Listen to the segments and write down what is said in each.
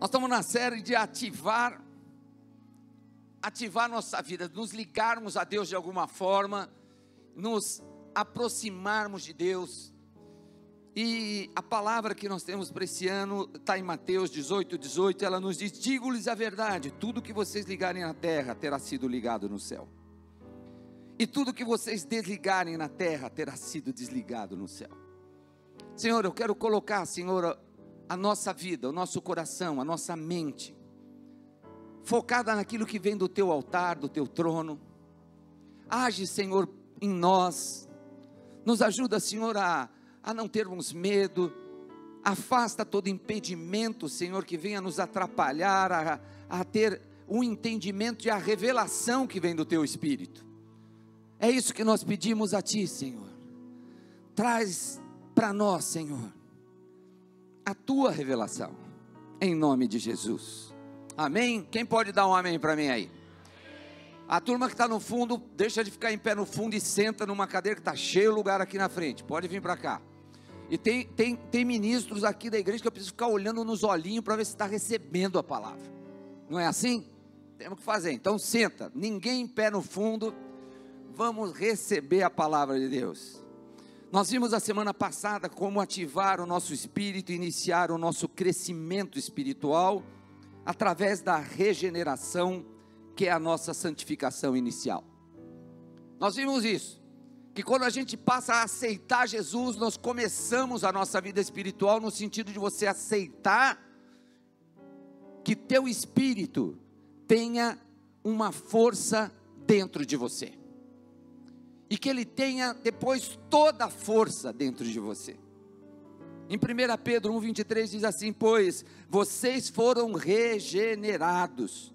Nós estamos na série de ativar nossa vida, nos ligarmos a Deus de alguma forma, nos aproximarmos de Deus. E a palavra que nós temos para esse ano está em Mateus 18:18, ela nos diz: digo-lhes a verdade, tudo que vocês ligarem na terra terá sido ligado no céu, e tudo que vocês desligarem na terra terá sido desligado no céu. Senhor, eu quero colocar, Senhor, a nossa vida, o nosso coração, a nossa mente focada naquilo que vem do teu altar, do teu trono. Age, Senhor, em nós, nos ajuda, Senhor, a não termos medo. Afasta todo impedimento, Senhor, que venha nos atrapalhar a ter o entendimento e a revelação que vem do teu Espírito. É isso que nós pedimos a Ti, Senhor. Traz para nós, Senhor, a Tua revelação, em nome de Jesus, amém? Quem pode dar um amém para mim aí? A turma que está no fundo, deixa de ficar em pé no fundo e senta numa cadeira que está cheio o lugar aqui na frente, pode vir para cá. E tem ministros aqui da igreja que eu preciso ficar olhando nos olhinhos para ver se está recebendo a palavra, não é assim? Temos que fazer, então senta, ninguém em pé no fundo, vamos receber a palavra de Deus. Nós vimos a semana passada como ativar o nosso espírito, iniciar o nosso crescimento espiritual, através da regeneração, que é a nossa santificação inicial. Nós vimos isso, que quando a gente passa a aceitar Jesus, nós começamos a nossa vida espiritual, no sentido de você aceitar, que teu espírito tenha uma força dentro de você, e que ele tenha depois toda a força dentro de você. Em 1 Pedro 1,23 diz assim: pois vocês foram regenerados,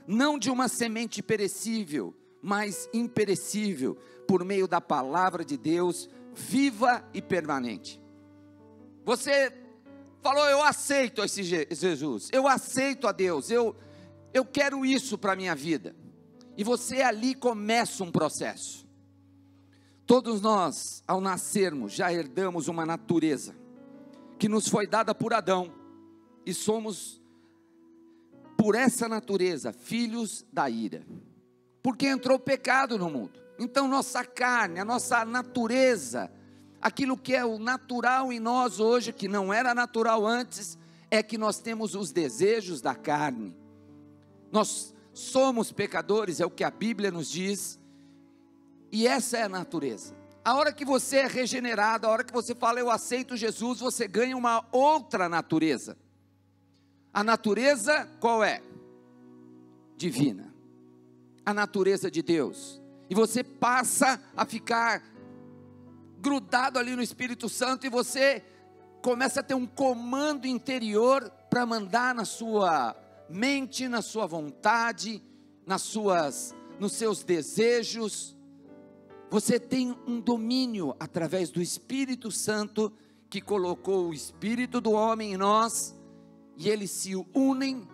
não de uma semente perecível, mas imperecível, por meio da palavra de Deus, viva e permanente. Você falou: eu aceito esse Jesus, eu aceito a Deus, eu quero isso para a minha vida. E você ali começa um processo. Todos nós, ao nascermos, já herdamos uma natureza que nos foi dada por Adão, e somos, por essa natureza, filhos da ira, porque entrou o pecado no mundo. Então nossa carne, a nossa natureza, aquilo que é o natural em nós hoje, que não era natural antes, é que nós temos os desejos da carne. Nós somos pecadores, é o que a Bíblia nos diz, e essa é a natureza. A hora que você é regenerado, a hora que você fala: eu aceito Jesus, você ganha uma outra natureza. A natureza qual é? Divina. A natureza de Deus. E você passa a ficar grudado ali no Espírito Santo, e você começa a ter um comando interior para mandar na sua mente, na sua vontade, nos seus desejos. Você tem um domínio através do Espírito Santo, que colocou o Espírito do homem em nós, e eles se unem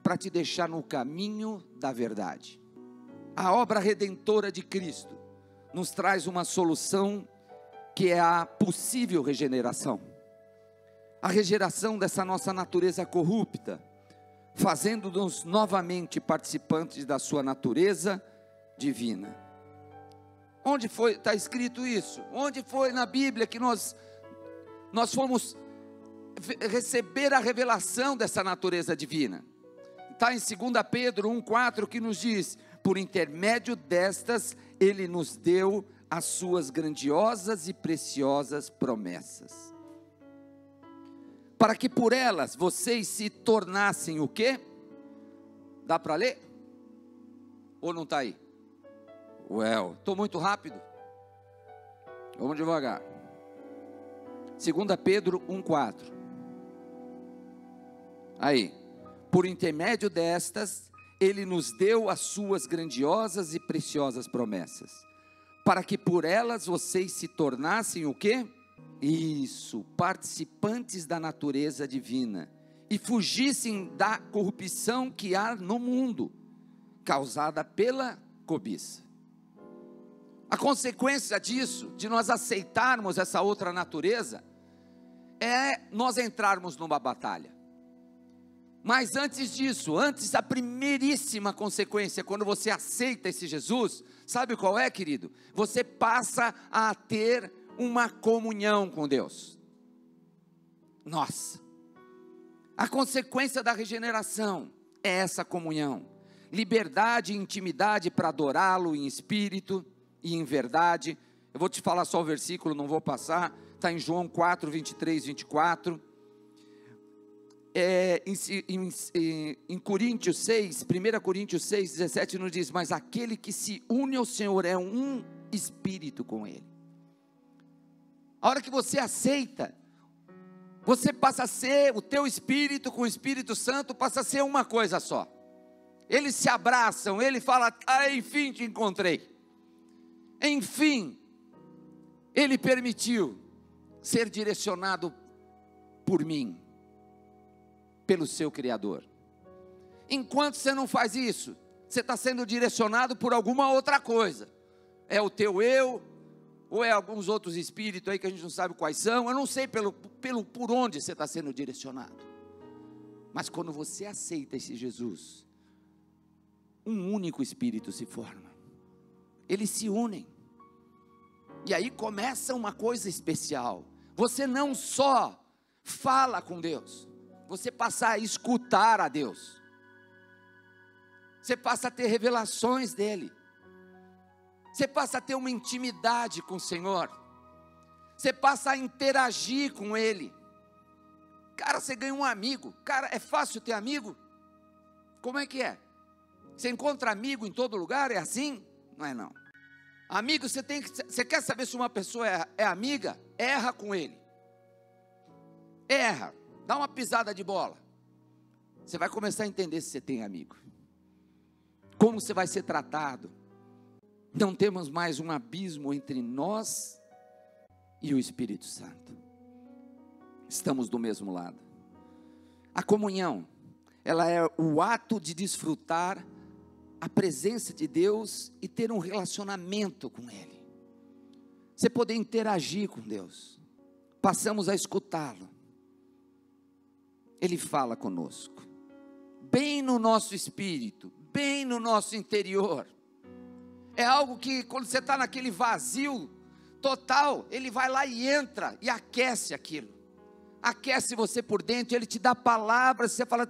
para te deixar no caminho da verdade. A obra redentora de Cristo nos traz uma solução, que é a possível regeneração. A regeneração dessa nossa natureza corrupta, fazendo-nos novamente participantes da sua natureza divina. Onde foi, está escrito isso? Onde foi na Bíblia que nós fomos receber a revelação dessa natureza divina? Está em 2 Pedro 1,4, que nos diz: por intermédio destas, Ele nos deu as suas grandiosas e preciosas promessas, para que por elas vocês se tornassem o quê? Dá para ler? Ou não está aí? Estou muito rápido? Vamos devagar. 2 Pedro 1,4. Aí: por intermédio destas, Ele nos deu as suas grandiosas e preciosas promessas, para que por elas vocês se tornassem o quê? Isso, participantes da natureza divina, e fugissem da corrupção que há no mundo, causada pela cobiça. A consequência disso, de nós aceitarmos essa outra natureza, é nós entrarmos numa batalha. Mas antes disso, antes da primeiríssima consequência, quando você aceita esse Jesus, sabe qual é, querido? Você passa a ter uma comunhão com Deus. Nossa, a consequência da regeneração é essa comunhão, liberdade e intimidade para adorá-lo em espírito e em verdade. Eu vou te falar só o versículo, não vou passar, está em João 4, 23, 24. Em Coríntios 6, 1 Coríntios 6, 17 nos diz: mas aquele que se une ao Senhor é um espírito com Ele. A hora que você aceita, você passa a ser, o teu espírito com o Espírito Santo passa a ser uma coisa só. Eles se abraçam, ele fala: enfim te encontrei. Enfim, ele permitiu ser direcionado por mim, pelo seu Criador. Enquanto você não faz isso, você está sendo direcionado por alguma outra coisa. É o teu eu, ou é alguns outros espíritos aí que a gente não sabe quais são. Eu não sei por onde você está sendo direcionado. Mas quando você aceita esse Jesus, um único espírito se forma. Eles se unem. E aí começa uma coisa especial. Você não só fala com Deus, você passa a escutar a Deus. Você passa a ter revelações dEle. Você passa a ter uma intimidade com o Senhor. Você passa a interagir com Ele. Cara, você ganha um amigo. Cara, é fácil ter amigo? Como é que é? Você encontra amigo em todo lugar? É assim? Não é não. Amigo, você quer saber se uma pessoa é amiga? Erra com ele. Erra. Dá uma pisada de bola. Você vai começar a entender se você tem amigo. Como você vai ser tratado. Não temos mais um abismo entre nós e o Espírito Santo. Estamos do mesmo lado. A comunhão, ela é o ato de desfrutar a presença de Deus e ter um relacionamento com Ele. Você poder interagir com Deus. Passamos a escutá-lo. Ele fala conosco. Bem no nosso espírito, bem no nosso interior. É algo que quando você está naquele vazio total, Ele vai lá e entra e aquece aquilo. Aquece você por dentro, Ele te dá palavras, você fala: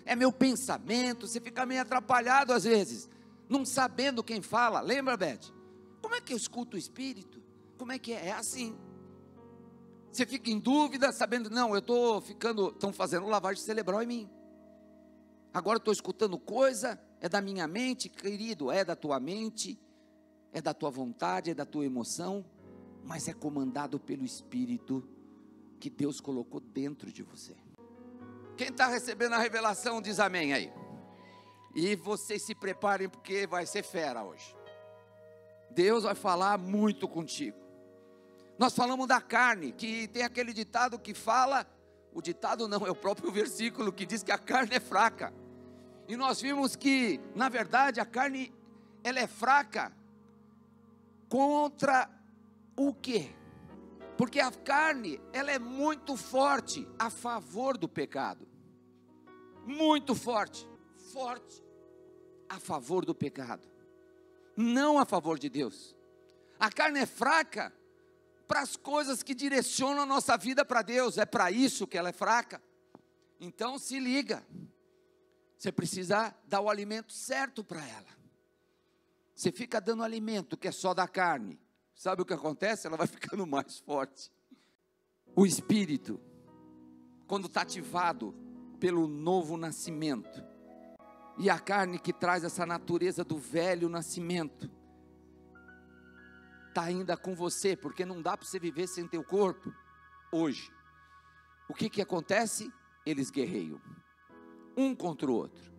é meu pensamento. Você fica meio atrapalhado às vezes, não sabendo quem fala. Lembra, Beth? Como é que eu escuto o Espírito? Como é que é? É assim. Você fica em dúvida, sabendo: não, estão fazendo lavagem cerebral em mim. Agora eu estou escutando coisa, é da minha mente. Querido, é da tua mente, é da tua vontade, é da tua emoção, mas é comandado pelo Espírito que Deus colocou dentro de você. Quem está recebendo a revelação diz amém aí. E vocês se preparem, porque vai ser fera hoje. Deus vai falar muito contigo. Nós falamos da carne, que tem aquele ditado que fala, o ditado não, é o próprio versículo que diz que a carne é fraca. E nós vimos que, na verdade, a carne, ela é fraca contra o quê? Porque a carne, ela é muito forte a favor do pecado. Muito forte. Forte a favor do pecado. Não a favor de Deus. A carne é fraca para as coisas que direcionam a nossa vida para Deus. É para isso que ela é fraca. Então se liga. Você precisa dar o alimento certo para ela. Você fica dando alimento que é só da carne. Sabe o que acontece? Ela vai ficando mais forte. O Espírito, quando está ativado pelo novo nascimento, e a carne que traz essa natureza do velho nascimento, está ainda com você, porque não dá para você viver sem teu corpo, hoje. O que acontece? Eles guerreiam, um contra o outro.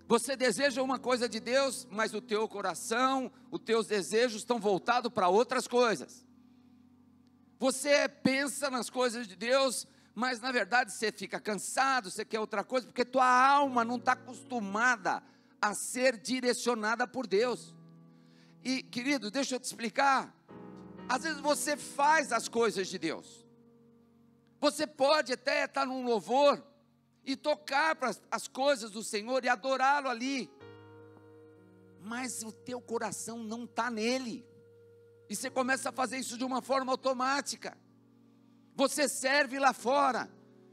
Você deseja uma coisa de Deus, mas o teu coração, os teus desejos estão voltados para outras coisas. Você pensa nas coisas de Deus, mas na verdade você fica cansado, você quer outra coisa, porque tua alma não está acostumada a ser direcionada por Deus. E querido, deixa eu te explicar, às vezes você faz as coisas de Deus. Você pode até estar num louvor, e tocar para as coisas do Senhor e adorá-lo ali. Mas o teu coração não está nele. E você começa a fazer isso de uma forma automática. Você serve lá fora,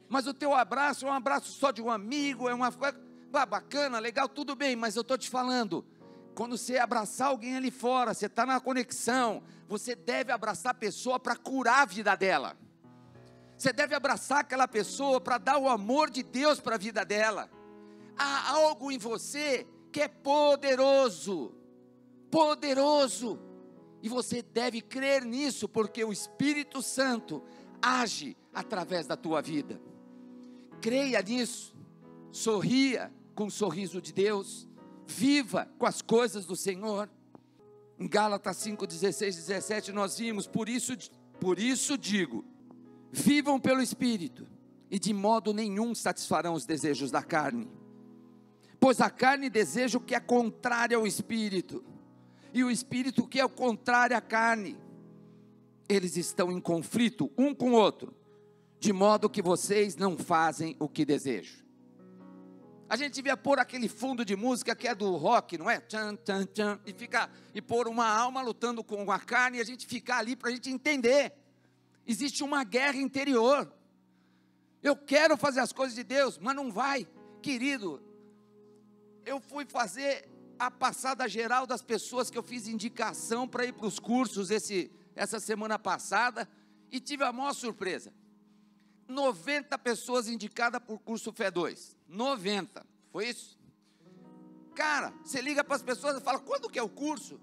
mas o teu abraço é um abraço só de um amigo, é uma coisa bacana, legal, tudo bem, mas eu estou te falando, quando você abraçar alguém ali fora, você está na conexão, você deve abraçar a pessoa para curar a vida dela. Você deve abraçar aquela pessoa para dar o amor de Deus para a vida dela. Há algo em você que é poderoso, poderoso, e você deve crer nisso, porque o Espírito Santo age através da tua vida. Creia nisso, sorria com o sorriso de Deus, viva com as coisas do Senhor. Em Gálatas 5, 16, 17 nós vimos, por isso digo, vivam pelo Espírito, e de modo nenhum satisfarão os desejos da carne, pois a carne deseja o que é contrário ao Espírito, e o Espírito que é o contrário à carne. Eles estão em conflito um com o outro, de modo que vocês não fazem o que desejam. A gente devia pôr aquele fundo de música que é do rock, não é? Tchan, tchan, tchan, e pôr uma alma lutando com a carne, e a gente ficar ali para a gente entender. Existe uma guerra interior. Eu quero fazer as coisas de Deus, mas não vai. Querido, eu fui fazer a passada geral das pessoas que eu fiz indicação para ir para os cursos essa semana passada, e tive a maior surpresa. 90 pessoas indicadas por curso Fé 2. 90, foi isso? Cara, você liga para as pessoas e fala, quando que é o curso?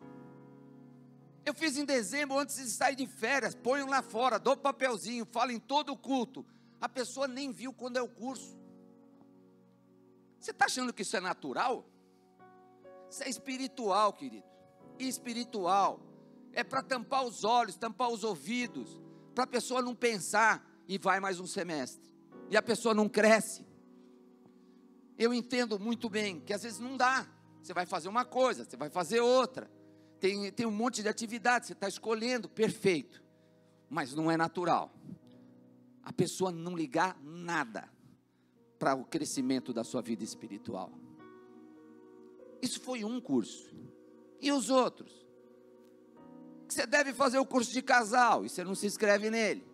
Eu fiz em dezembro, antes de sair de férias, ponho lá fora, dou papelzinho, falo em todo o culto. A pessoa nem viu quando é o curso. Você está achando que isso é natural? Isso é espiritual, querido. Espiritual. É para tampar os olhos, tampar os ouvidos, para a pessoa não pensar, e vai mais um semestre, e a pessoa não cresce. Eu entendo muito bem, que às vezes não dá, você vai fazer uma coisa, você vai fazer outra, tem um monte de atividade, você está escolhendo, perfeito, mas não é natural, a pessoa não ligar nada, para o crescimento da sua vida espiritual. Isso foi um curso, e os outros? Você deve fazer o curso de casal, e você não se inscreve nele.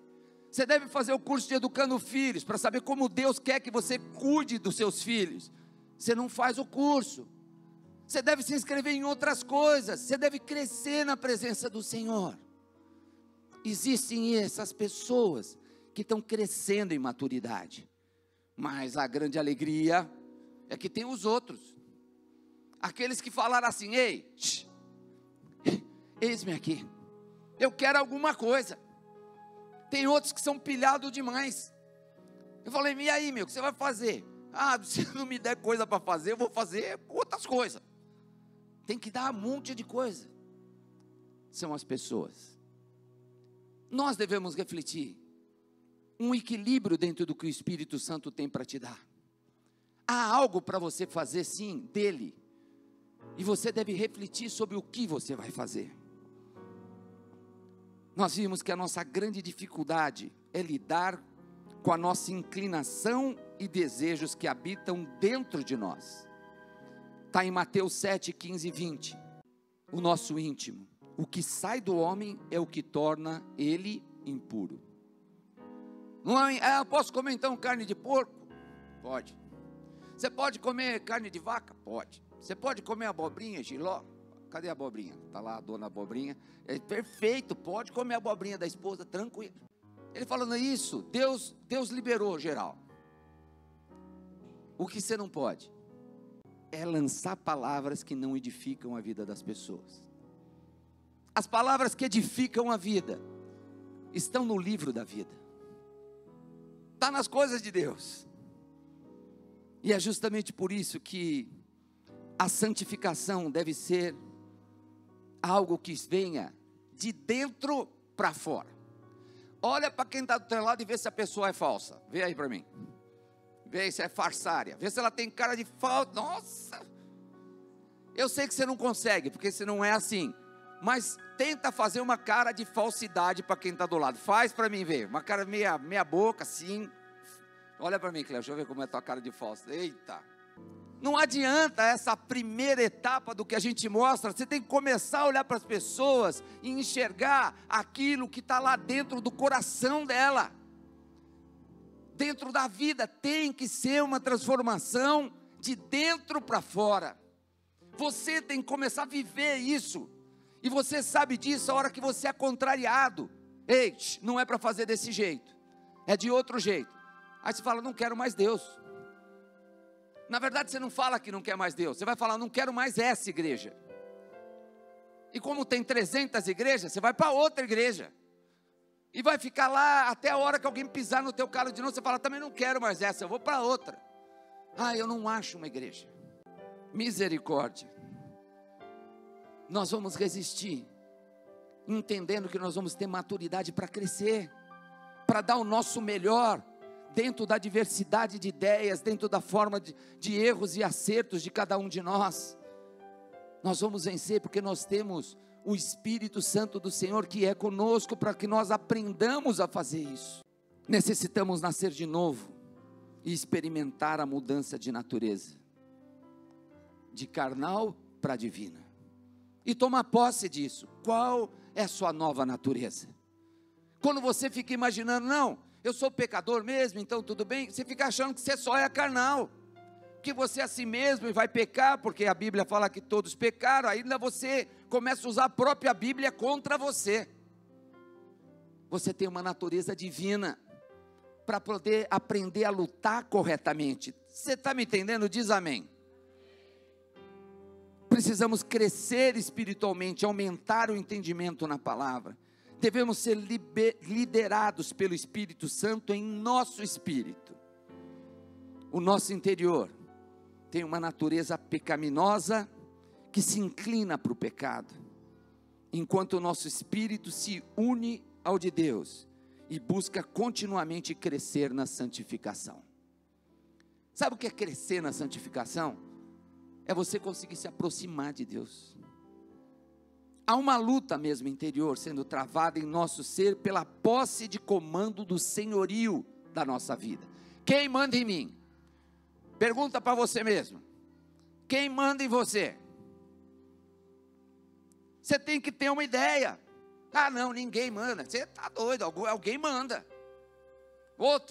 Você deve fazer o curso de educando filhos, para saber como Deus quer que você cuide dos seus filhos. Você não faz o curso. Você deve se inscrever em outras coisas. Você deve crescer na presença do Senhor. Existem essas pessoas que estão crescendo em maturidade. Mas a grande alegria é que tem os outros. Aqueles que falaram assim, ei, eis-me aqui. Eu quero alguma coisa. Tem outros que são pilhados demais. Eu falei, e aí, meu, o que você vai fazer? Ah, se não me der coisa para fazer, eu vou fazer outras coisas. Tem que dar um monte de coisa. São as pessoas. Nós devemos refletir um equilíbrio dentro do que o Espírito Santo tem para te dar. Há algo para você fazer, sim, dele. E você deve refletir sobre o que você vai fazer. Nós vimos que a nossa grande dificuldade é lidar com a nossa inclinação e desejos que habitam dentro de nós. Está em Mateus 7, 15 e 20. O nosso íntimo. O que sai do homem é o que torna ele impuro. Não é, eu posso comer então carne de porco? Pode. Você pode comer carne de vaca? Pode. Você pode comer abobrinha, jiló? Cadê a abobrinha? Está lá a dona abobrinha. É perfeito, pode comer a abobrinha da esposa, tranquilo. Ele falando isso, Deus liberou geral. O que você não pode é lançar palavras que não edificam a vida das pessoas. As palavras que edificam a vida estão no livro da vida. Está nas coisas de Deus. E é justamente por isso que a santificação deve ser algo que venha de dentro para fora. Olha para quem está do teu lado e vê se a pessoa é falsa. Vê aí para mim. Vê se é farsária. Vê se ela tem cara de falsa. Nossa! Eu sei que você não consegue, porque você não é assim. Mas tenta fazer uma cara de falsidade para quem está do lado. Faz para mim ver. Uma cara meia boca assim. Olha para mim, Cléo, deixa eu ver como é a tua cara de falso. Eita. Não adianta essa primeira etapa do que a gente mostra. Você tem que começar a olhar para as pessoas e enxergar aquilo que está lá dentro do coração dela. Dentro da vida tem que ser uma transformação de dentro para fora. Você tem que começar a viver isso. E você sabe disso a hora que você é contrariado. Ei, não é para fazer desse jeito, é de outro jeito. Aí você fala, não quero mais Deus. Na verdade você não fala que não quer mais Deus, você vai falar, não quero mais essa igreja. E como tem 300 igrejas, você vai para outra igreja. E vai ficar lá até a hora que alguém pisar no teu calo de novo, você fala, também não quero mais essa, eu vou para outra. Ah, eu não acho uma igreja. Misericórdia. Nós vamos resistir, entendendo que nós vamos ter maturidade para crescer, para dar o nosso melhor, dentro da diversidade de ideias, dentro da forma de erros e acertos de cada um de nós. Nós vamos vencer porque nós temos o Espírito Santo do Senhor que é conosco, para que nós aprendamos a fazer isso. Necessitamos nascer de novo e experimentar a mudança de natureza, de carnal para divina, e tomar posse disso. Qual é a sua nova natureza? Quando você fica imaginando, não, eu sou pecador mesmo, então tudo bem, você fica achando que você só é carnal, que você é assim mesmo e vai pecar, porque a Bíblia fala que todos pecaram. Ainda você começa a usar a própria Bíblia contra você. Você tem uma natureza divina, para poder aprender a lutar corretamente. Você está me entendendo? Diz amém. Precisamos crescer espiritualmente, aumentar o entendimento na palavra. Devemos ser liderados pelo Espírito Santo em nosso espírito. O nosso interior tem uma natureza pecaminosa que se inclina para o pecado, enquanto o nosso espírito se une ao de Deus e busca continuamente crescer na santificação. Sabe o que é crescer na santificação? É você conseguir se aproximar de Deus. Há uma luta mesmo interior sendo travada em nosso ser pela posse de comando do senhorio da nossa vida. Quem manda em mim? Pergunta para você mesmo. Quem manda em você? Você tem que ter uma ideia. Ah não, ninguém manda. Você está doido, alguém manda.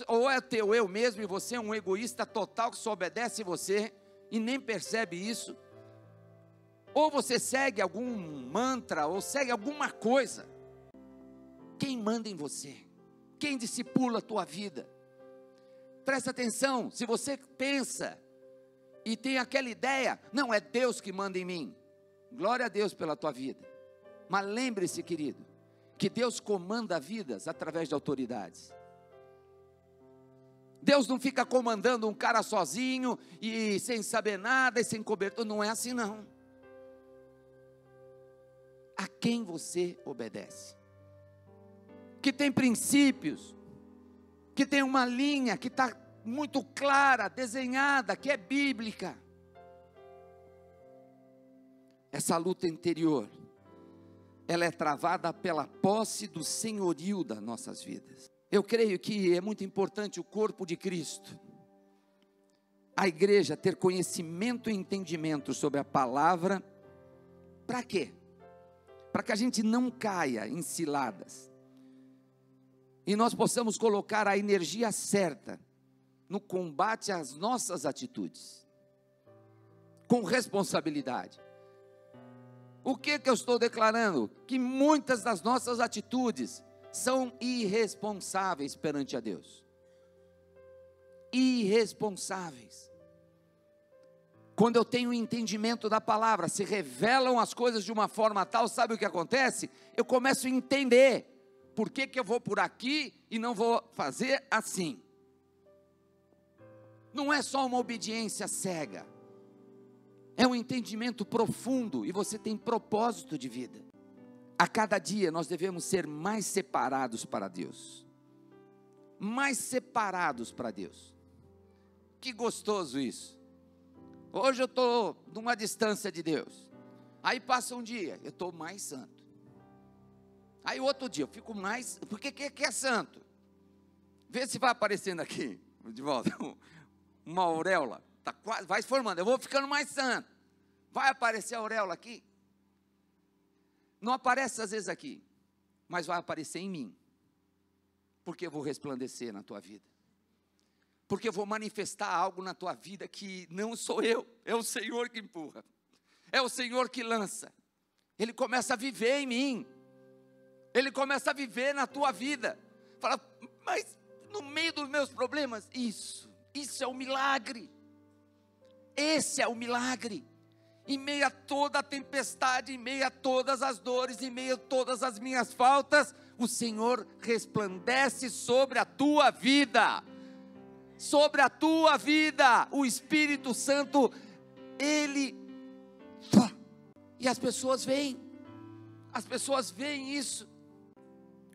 Ou é teu eu mesmo e você é um egoísta total que só obedece você e nem percebe isso. Ou você segue algum mantra, ou segue alguma coisa. Quem manda em você? Quem discipula a tua vida? Presta atenção, se você pensa e tem aquela ideia, não, é Deus que manda em mim. Glória a Deus pela tua vida. Mas lembre-se, querido, que Deus comanda vidas através de autoridades. Deus não fica comandando um cara sozinho e sem saber nada e sem cobertura. Não é assim não. A quem você obedece? Que tem princípios, que tem uma linha que está muito clara, desenhada, que é bíblica. Essa luta interior, ela é travada pela posse do senhorio das nossas vidas. Eu creio que é muito importante o corpo de Cristo, a igreja, ter conhecimento e entendimento sobre a palavra. Para quê? Para que a gente não caia em ciladas, e nós possamos colocar a energia certa no combate às nossas atitudes, com responsabilidade. O que eu estou declarando? Que muitas das nossas atitudes são irresponsáveis perante a Deus. Irresponsáveis. Quando eu tenho entendimento da palavra, se revelam as coisas de uma forma tal, sabe o que acontece? Eu começo a entender, por que eu vou por aqui e não vou fazer assim. Não é só uma obediência cega, é um entendimento profundo, e você tem propósito de vida. A cada dia nós devemos ser mais separados para Deus. Mais separados para Deus. Que gostoso isso. Hoje eu estou numa distância de Deus. Aí passa um dia, eu estou mais santo. Aí outro dia eu fico mais, porque que é santo? Vê se vai aparecendo aqui. De volta. Uma auréola. Tá quase, vai se formando. Eu vou ficando mais santo. Vai aparecer a auréola aqui? Não aparece às vezes aqui, mas vai aparecer em mim. Porque eu vou resplandecer na tua vida. Porque eu vou manifestar algo na tua vida que não sou eu, é o Senhor que empurra. É o Senhor que lança. Ele começa a viver em mim. Ele começa a viver na tua vida. Fala, mas no meio dos meus problemas, isso é um milagre. Esse é o milagre. Em meio a toda a tempestade, em meio a todas as dores, em meio a todas as minhas faltas, o Senhor resplandece sobre a tua vida. Sobre a tua vida, o Espírito Santo, Ele, e as pessoas veem isso.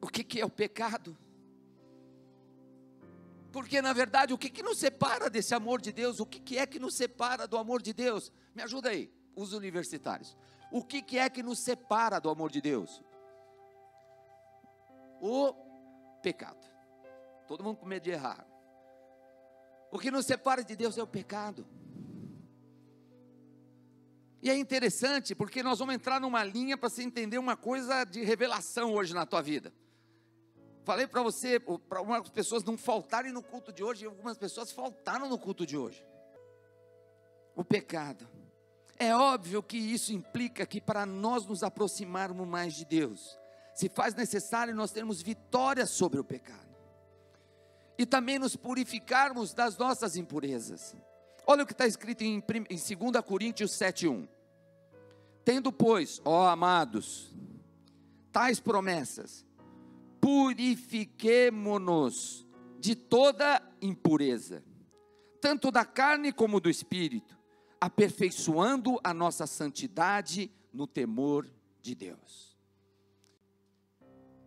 O que é o pecado? Porque na verdade, o que nos separa desse amor de Deus? O que é que nos separa do amor de Deus? Me ajuda aí, os universitários. O que é que nos separa do amor de Deus? O pecado. Todo mundo com medo de errar. O que nos separa de Deus é o pecado. E é interessante, porque nós vamos entrar numa linha para você entender uma coisa de revelação hoje na tua vida. Falei para você, para algumas pessoas não faltarem no culto de hoje, e algumas pessoas faltaram no culto de hoje. O pecado. É óbvio que isso implica que para nós nos aproximarmos mais de Deus, se faz necessário nós termos vitória sobre o pecado. E também nos purificarmos das nossas impurezas. Olha o que está escrito em 2 Coríntios 7:1. Tendo, pois, ó amados, tais promessas, purifiquemo-nos de toda impureza, tanto da carne como do espírito, aperfeiçoando a nossa santidade no temor de Deus.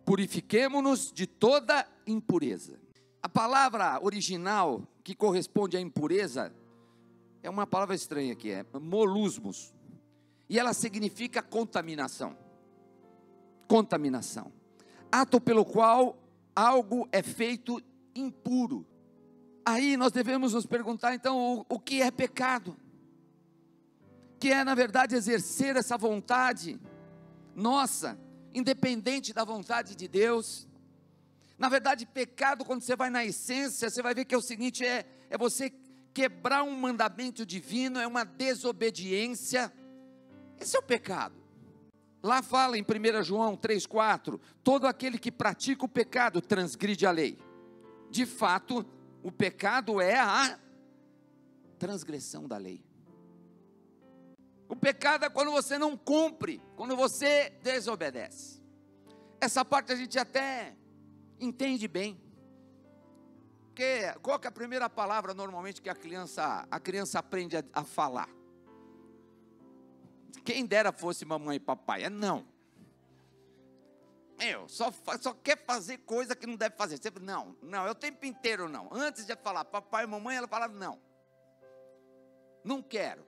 Purifiquemo-nos de toda impureza. A palavra original que corresponde à impureza é uma palavra estranha aqui, é molusmos. E ela significa contaminação. Contaminação. Ato pelo qual algo é feito impuro. Aí nós devemos nos perguntar então o que é pecado? Que é na verdade exercer essa vontade nossa, independente da vontade de Deus. Na verdade, pecado, quando você vai na essência, você vai ver que é o seguinte, é você quebrar um mandamento divino, é uma desobediência. Esse é o pecado. Lá fala em 1 João 3,4, todo aquele que pratica o pecado transgride a lei. De fato, o pecado é a transgressão da lei. O pecado é quando você não cumpre, quando você desobedece. Essa parte a gente até entende bem. Porque qual que é a primeira palavra normalmente que a criança aprende a falar? Quem dera fosse mamãe e papai, é não. Só quer fazer coisa que não deve fazer. Sempre não, é o tempo inteiro não. Antes de falar papai e mamãe, ela fala não. Não quero.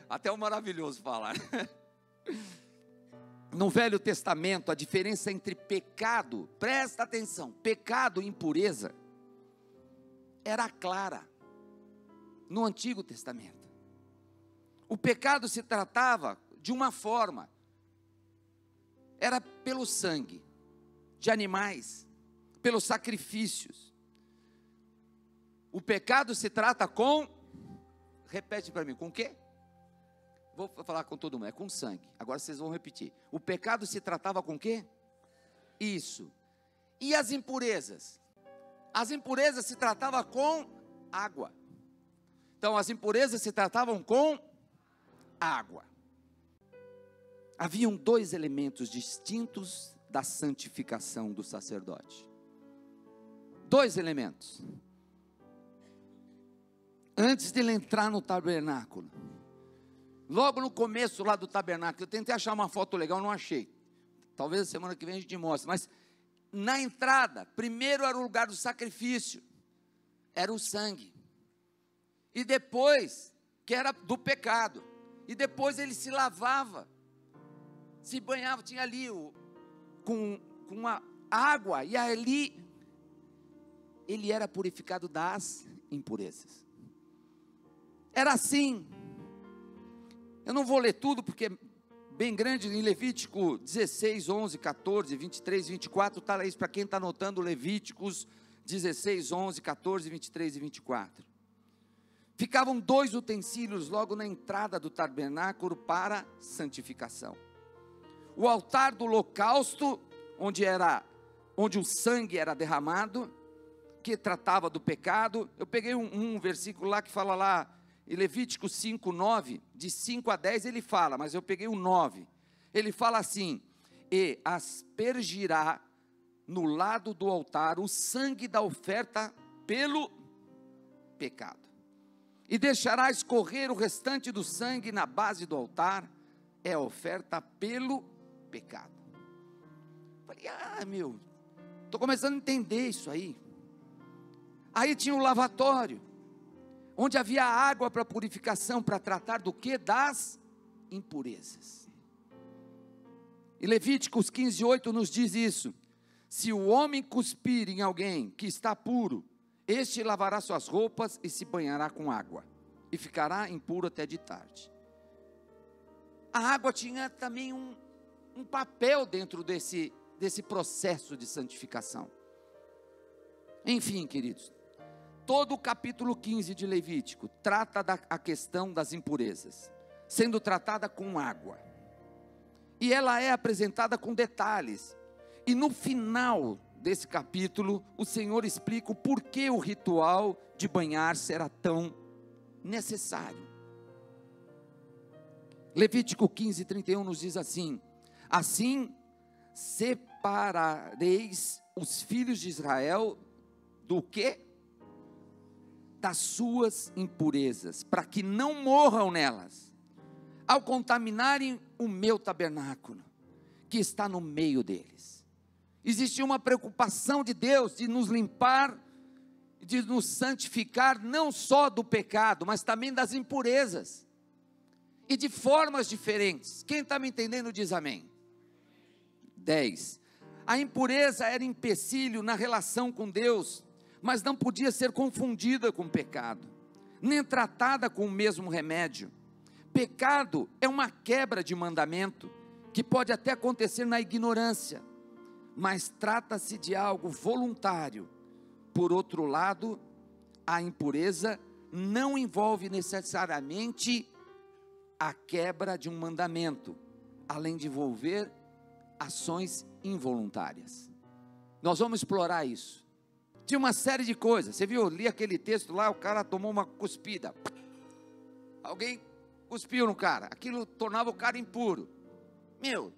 Até o maravilhoso falar. No Velho Testamento, a diferença entre pecado, presta atenção, pecado e impureza, era clara. No Antigo Testamento, o pecado se tratava de uma forma, era pelo sangue de animais, pelos sacrifícios. O pecado se trata com, repete para mim, com o quê? Vou falar com todo mundo, é com sangue. Agora vocês vão repetir. O pecado se tratava com o quê? Isso. E as impurezas? As impurezas se tratavam com água. Então as impurezas se tratavam com água. Haviam dois elementos distintos da santificação do sacerdote. Dois elementos. Antes de ele entrar no tabernáculo, logo no começo lá do tabernáculo, eu tentei achar uma foto legal, não achei. Talvez a semana que vem a gente mostre. Mas na entrada, primeiro era o lugar do sacrifício. Era o sangue. E depois, que era do pecado. E depois ele se lavava. Se banhava, tinha ali com a água. E ali ele era purificado das impurezas. Era assim. Eu não vou ler tudo, porque é bem grande. Em Levítico 16, 11, 14, 23, 24, está isso para quem está anotando. Levíticos 16, 11, 14, 23 e 24. Ficavam 2 utensílios logo na entrada do tabernáculo para santificação. O altar do holocausto, onde o sangue era derramado, que tratava do pecado. Eu peguei um versículo lá que fala lá, em Levítico 5, 9, de 5 a 10 ele fala, mas eu peguei o 9. Ele fala assim: e aspergirá no lado do altar o sangue da oferta pelo pecado, e deixará escorrer o restante do sangue na base do altar, é a oferta pelo pecado. Falei, estou começando a entender isso aí. Aí tinha o lavatório, onde havia água para purificação, para tratar do quê? Das impurezas. E Levíticos 15, 8 nos diz isso: se o homem cuspir em alguém que está puro, este lavará suas roupas e se banhará com água, e ficará impuro até de tarde. A água tinha também um papel dentro desse processo de santificação. Enfim, queridos, todo o capítulo 15 de Levítico trata a questão das impurezas, sendo tratada com água. E ela é apresentada com detalhes. E no final desse capítulo, o Senhor explica o porquê o ritual de banhar-se era tão necessário. Levítico 15, 31 nos diz assim: assim separareis os filhos de Israel do quê? Das suas impurezas, para que não morram nelas, ao contaminarem o meu tabernáculo, que está no meio deles. Existia uma preocupação de Deus de nos limpar, de nos santificar, não só do pecado, mas também das impurezas, e de formas diferentes. Quem está me entendendo diz amém. 10. A impureza era empecilho na relação com Deus, mas não podia ser confundida com pecado, nem tratada com o mesmo remédio. Pecado é uma quebra de mandamento, que pode até acontecer na ignorância, mas trata-se de algo voluntário. Por outro lado, a impureza não envolve necessariamente a quebra de um mandamento, além de envolver ações involuntárias. Nós vamos explorar isso. Tinha uma série de coisas. Você viu, eu li aquele texto lá, o cara tomou uma cuspida. Alguém cuspiu no cara. Aquilo tornava o cara impuro.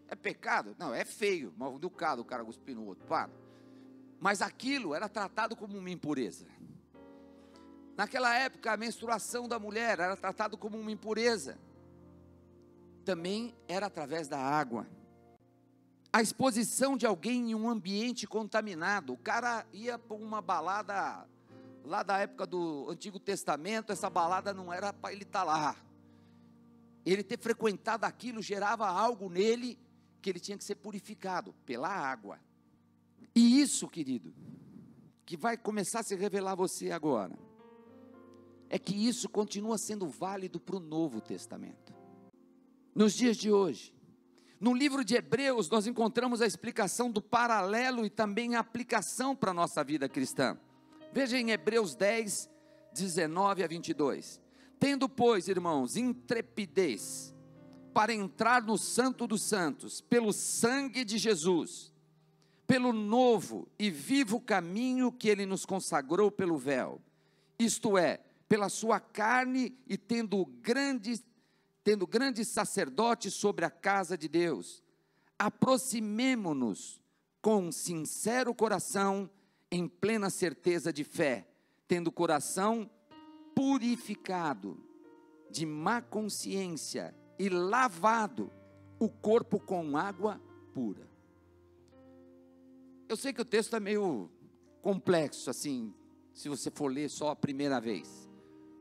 É pecado? Não, é feio, mal educado o cara cuspir no outro, para. Mas aquilo era tratado como uma impureza. Naquela época, a menstruação da mulher era tratado como uma impureza. Também era através da água. A exposição de alguém em um ambiente contaminado. O cara ia para uma balada, lá da época do Antigo Testamento, essa balada não era para ele estar lá. Ele ter frequentado aquilo gerava algo nele, que ele tinha que ser purificado pela água. E isso, querido, que vai começar a se revelar a você agora, é que isso continua sendo válido para o Novo Testamento. Nos dias de hoje, no livro de Hebreus, nós encontramos a explicação do paralelo e também a aplicação para a nossa vida cristã. Veja em Hebreus 10, 19 a 22. Tendo, pois, irmãos, intrepidez para entrar no Santo dos Santos, pelo sangue de Jesus, pelo novo e vivo caminho que Ele nos consagrou pelo véu, isto é, pela sua carne, e tendo grande sacerdote sobre a casa de Deus, aproximemo-nos com sincero coração, em plena certeza de fé, tendo o coração purificado de má consciência e lavado o corpo com água pura. Eu sei que o texto é meio complexo, assim, se você for ler só a primeira vez,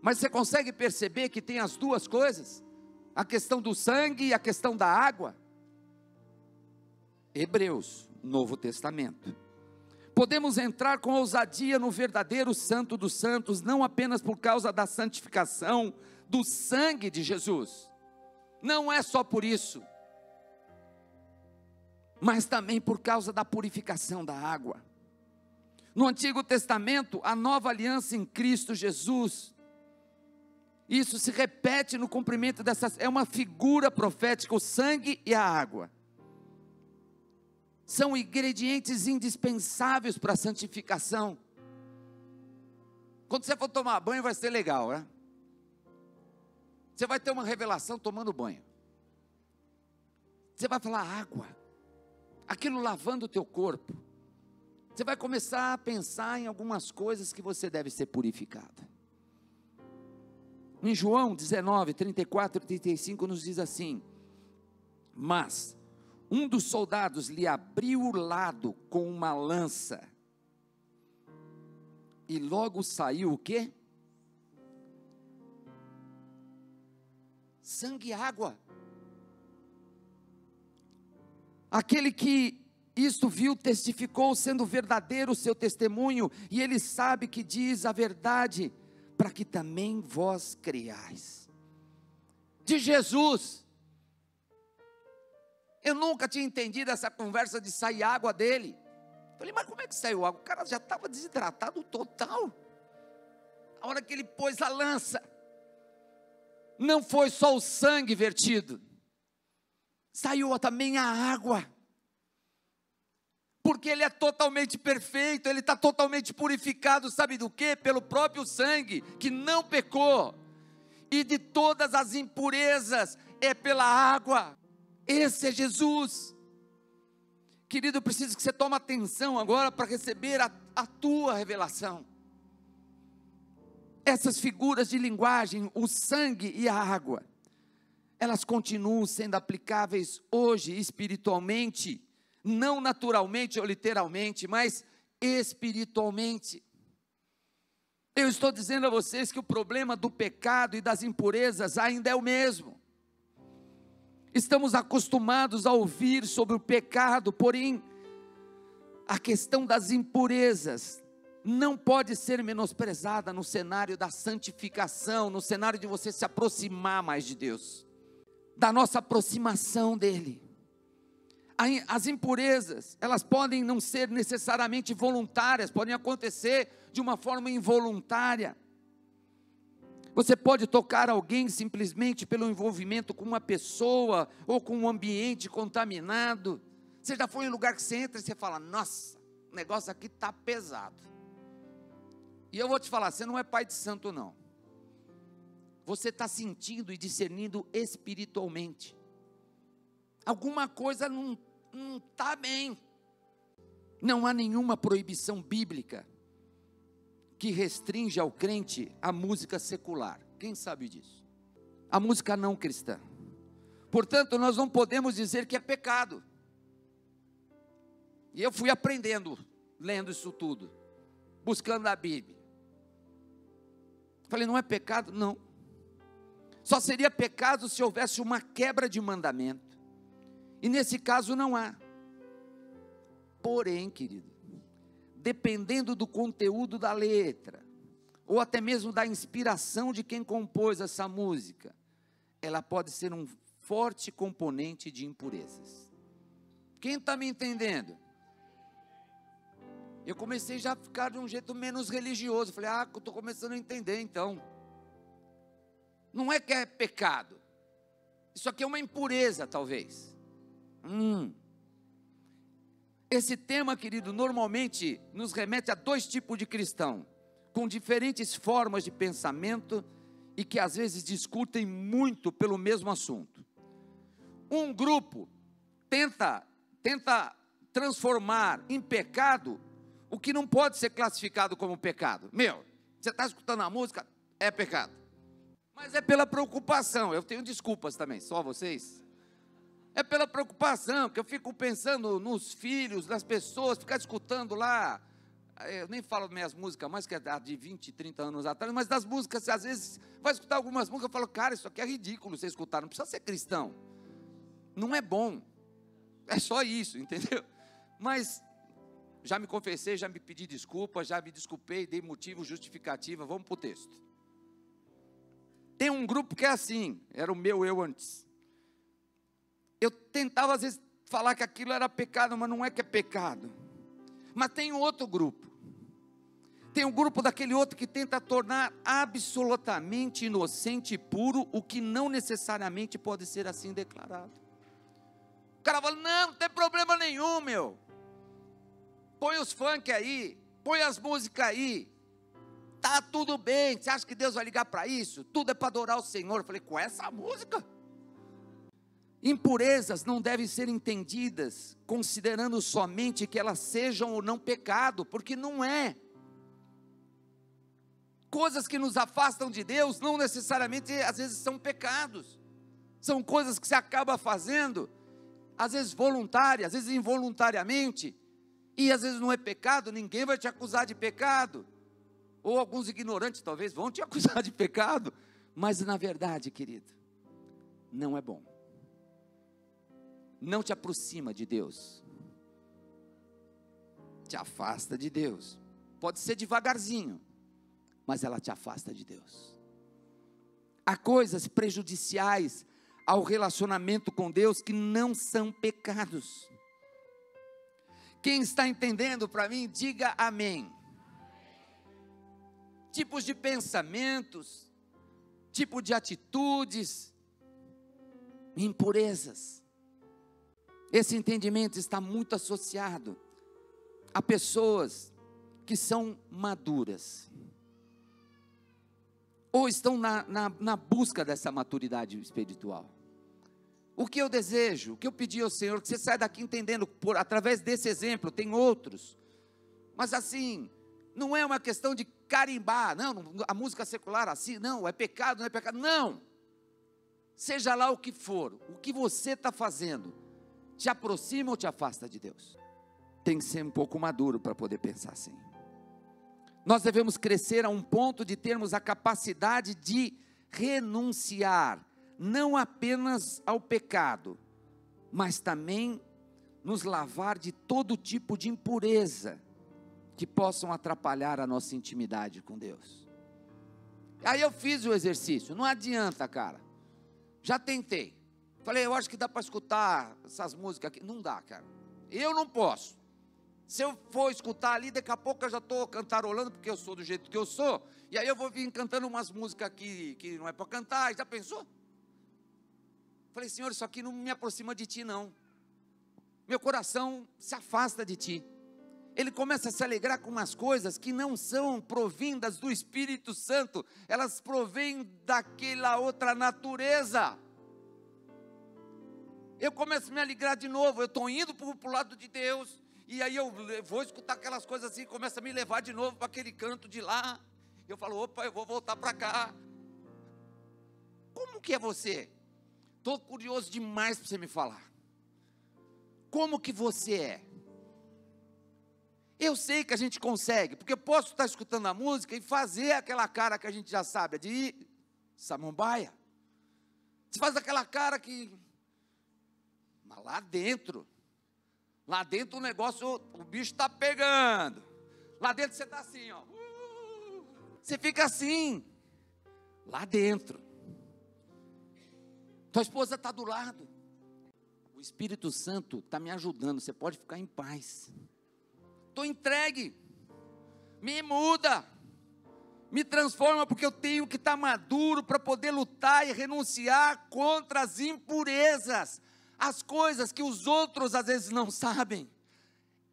mas você consegue perceber que tem as duas coisas? A questão do sangue e a questão da água. Hebreus, Novo Testamento. Podemos entrar com ousadia no verdadeiro Santo dos Santos, não apenas por causa da santificação do sangue de Jesus, não é só por isso, mas também por causa da purificação da água. No Antigo Testamento, a nova aliança em Cristo Jesus, isso se repete no cumprimento dessas, é uma figura profética, o sangue e a água. São ingredientes indispensáveis para a santificação. Quando você for tomar banho vai ser legal, né? Você vai ter uma revelação tomando banho. Você vai falar água, aquilo lavando o teu corpo. Você vai começar a pensar em algumas coisas que você deve ser purificado. Em João 19, 34 e 35 nos diz assim: mas um dos soldados lhe abriu o lado com uma lança, e logo saiu o quê? Sangue e água. Aquele que isto viu, testificou, sendo verdadeiro o seu testemunho, e ele sabe que diz a verdade, para que também vós creiais. De Jesus. Eu nunca tinha entendido essa conversa de sair água dele. Falei, mas como é que saiu água? O cara já estava desidratado total. A hora que ele pôs a lança, não foi só o sangue vertido, saiu também a água. Porque ele é totalmente perfeito, ele está totalmente purificado, sabe do quê? Pelo próprio sangue, que não pecou. E de todas as impurezas, é pela água. Esse é Jesus. Querido, eu preciso que você tome atenção agora para receber a tua revelação. Essas figuras de linguagem, o sangue e a água, elas continuam sendo aplicáveis hoje espiritualmente, não naturalmente ou literalmente, mas espiritualmente. Eu estou dizendo a vocês que o problema do pecado e das impurezas ainda é o mesmo. Estamos acostumados a ouvir sobre o pecado, porém, a questão das impurezas não pode ser menosprezada no cenário da santificação, no cenário de você se aproximar mais de Deus, da nossa aproximação dEle. As impurezas, elas podem não ser necessariamente voluntárias, podem acontecer de uma forma involuntária. Você pode tocar alguém simplesmente pelo envolvimento com uma pessoa, ou com um ambiente contaminado. Você já foi em um lugar que você entra e você fala, nossa, o negócio aqui está pesado. E eu vou te falar, você não é pai de santo não. Você está sentindo e discernindo espiritualmente. Alguma coisa não está bem. Não há nenhuma proibição bíblica que restringe ao crente a música secular. Quem sabe disso? A música não cristã. Portanto, nós não podemos dizer que é pecado. E eu fui aprendendo, lendo isso tudo, buscando a Bíblia. Falei, não é pecado? Não. Só seria pecado se houvesse uma quebra de mandamento. E nesse caso não há. Porém, querido, dependendo do conteúdo da letra, ou até mesmo da inspiração de quem compôs essa música, ela pode ser um forte componente de impurezas. Quem está me entendendo? Eu comecei já a ficar de um jeito menos religioso. Falei, eu estou começando a entender então. Não é que é pecado. Isso aqui é uma impureza, talvez. Esse tema, querido, normalmente nos remete a dois tipos de cristão, com diferentes formas de pensamento e que às vezes discutem muito pelo mesmo assunto. Um grupo tenta transformar em pecado o que não pode ser classificado como pecado. Você está escutando a música, é pecado. Mas é pela preocupação, eu tenho desculpas também, só vocês. É pela preocupação, que eu fico pensando nos filhos, nas pessoas, ficar escutando lá, eu nem falo minhas músicas mais, que é de 20, 30 anos atrás, mas das músicas, às vezes, vai escutar algumas músicas, eu falo, cara, isso aqui é ridículo você escutar, não precisa ser cristão, não é bom, é só isso, entendeu? Mas, já me confessei, já me pedi desculpa, já me desculpei, dei motivo, justificativa, vamos para o texto. Tem um grupo que é assim, era o meu eu antes. Eu tentava às vezes falar que aquilo era pecado, mas não é que é pecado. Mas tem um outro grupo. Tem um grupo daquele outro que tenta tornar absolutamente inocente e puro o que não necessariamente pode ser assim declarado. O cara fala, não tem problema nenhum, meu. Põe os funk aí, põe as músicas aí. Tá tudo bem, você acha que Deus vai ligar para isso? Tudo é para adorar o Senhor. Eu falei, com essa música? Impurezas não devem ser entendidas considerando somente que elas sejam ou não pecado, porque não é. Coisas que nos afastam de Deus não necessariamente às vezes são pecados. São coisas que se acaba fazendo, às vezes voluntárias, às vezes involuntariamente, e às vezes não é pecado, ninguém vai te acusar de pecado. Ou alguns ignorantes talvez vão te acusar de pecado, mas na verdade, querido, não é bom. Não te aproxima de Deus, te afasta de Deus. Pode ser devagarzinho, mas ela te afasta de Deus. Há coisas prejudiciais ao relacionamento com Deus que não são pecados. Quem está entendendo para mim, diga amém. Tipos de pensamentos, tipo de atitudes, impurezas. Esse entendimento está muito associado a pessoas que são maduras, ou estão na busca dessa maturidade espiritual. O que eu desejo, o que eu pedi ao Senhor, que você saia daqui entendendo, através desse exemplo, tem outros, mas assim, não é uma questão de carimbar, não, a música secular assim, não, é pecado, não é pecado, não, seja lá o que for, o que você está fazendo, te aproxima ou te afasta de Deus? Tem que ser um pouco maduro para poder pensar assim. Nós devemos crescer a um ponto de termos a capacidade de renunciar, não apenas ao pecado, mas também nos lavar de todo tipo de impureza, que possam atrapalhar a nossa intimidade com Deus. Aí eu fiz o exercício, não adianta, cara, já tentei, falei, eu acho que dá para escutar essas músicas aqui, não dá, cara, eu não posso. Se eu for escutar ali, daqui a pouco eu já estou cantarolando, porque eu sou do jeito que eu sou, e aí eu vou vir cantando umas músicas aqui, que não é para cantar, já pensou? Falei, Senhor, isso aqui não me aproxima de Ti não, meu coração se afasta de Ti, ele começa a se alegrar com umas coisas que não são provindas do Espírito Santo, elas provêm daquela outra natureza. Eu começo a me alegrar de novo, eu estou indo para o lado de Deus, e aí eu vou escutar aquelas coisas assim, começa a me levar de novo para aquele canto de lá, eu falo, opa, eu vou voltar para cá. Como que é você? Estou curioso demais para você me falar. Como que você é? Eu sei que a gente consegue, porque eu posso estar escutando a música e fazer aquela cara que a gente já sabe, de samambaia. Você faz aquela cara que, mas lá dentro o negócio, o bicho está pegando. Lá dentro você está assim, ó. Você fica assim, lá dentro. Tua esposa está do lado. O Espírito Santo está me ajudando, você pode ficar em paz. Estou entregue, me muda, me transforma, porque eu tenho que estar maduro para poder lutar e renunciar contra as impurezas, as coisas que os outros às vezes não sabem.